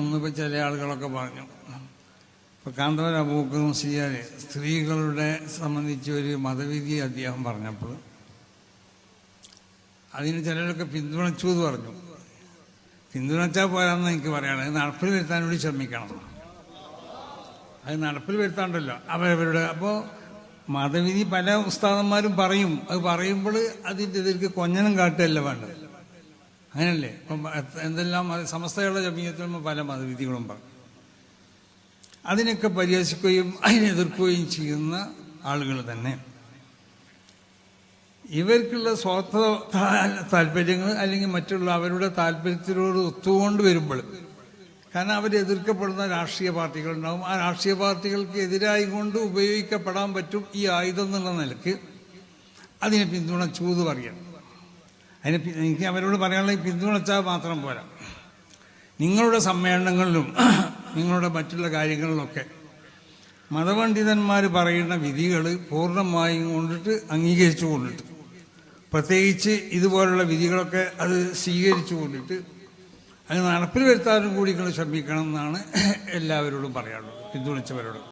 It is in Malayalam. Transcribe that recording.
ഇന്നിപ്പോൾ ചില ആളുകളൊക്കെ പറഞ്ഞു, ഇപ്പോൾ കാന്തപുരം അബൂബക്കർ മുസ്ലിയാർ സ്ത്രീകളുടെ സംബന്ധിച്ച് ഒരു മതവിധി അദ്ദേഹം പറഞ്ഞപ്പോൾ അതിന് ചിലരൊക്കെ പിന്തുണച്ചു എന്ന് പറഞ്ഞു. പിന്തുണച്ചാൽ പോരാന്ന് എനിക്ക് പറയണം, അത് നടപ്പിൽ വരുത്താൻ വേണ്ടി ശ്രമിക്കണം. അത് നടപ്പിൽ വരുത്താണ്ടല്ലോ അവരവരുടെ. അപ്പോൾ മതവിധി പല ഉസ്താദന്മാരും പറയും, അത് പറയുമ്പോൾ അതിൻ്റെ ഇതിലേക്ക് കൊഞ്ഞനം കാട്ടുകയല്ല വേണ്ടത്. അങ്ങനല്ലേ? ഇപ്പം എന്തെല്ലാം സമസ്തകളുടെ ജമീയത്തിൽ പല മതവിധികളും പറയും. അതിനൊക്കെ പരിഹസിക്കുകയും അതിനെതിർക്കുകയും ചെയ്യുന്ന ആളുകൾ തന്നെ ഇവർക്കുള്ള സ്വാർത്ഥ താല്പര്യങ്ങൾ അല്ലെങ്കിൽ മറ്റുള്ള അവരുടെ താല്പര്യത്തിനോട് ഒത്തുകൊണ്ട് വരുമ്പോൾ, കാരണം അവരെതിർക്കപ്പെടുന്ന രാഷ്ട്രീയ പാർട്ടികളുണ്ടാവും, ആ രാഷ്ട്രീയ പാർട്ടികൾക്ക് എതിരായി കൊണ്ട് ഉപയോഗിക്കപ്പെടാൻ പറ്റും ഈ ആയുധം എന്നുള്ള നിലക്ക് അതിനെ പിന്തുണച്ചു എന്ന് പറയാം. എനിക്ക് അവരോട് പറയാനുള്ള പിന്തുണച്ചാൽ മാത്രം പോരാ, നിങ്ങളുടെ സമ്മേളനങ്ങളിലും നിങ്ങളുടെ മറ്റുള്ള കാര്യങ്ങളിലൊക്കെ മതപണ്ഡിതന്മാർ പറയുന്ന വിധികൾ പൂർണ്ണമായും കൊണ്ടിട്ട് അംഗീകരിച്ചു കൊണ്ടിട്ട്, പ്രത്യേകിച്ച് ഇതുപോലുള്ള വിധികളൊക്കെ അത് സ്വീകരിച്ചു കൊണ്ടിട്ട് അത് നടപ്പിൽ വരുത്താനും കൂടി നിങ്ങൾ ശ്രമിക്കണം എന്നാണ് എല്ലാവരോടും പറയാനുള്ളത്, പിന്തുണച്ചവരോട്.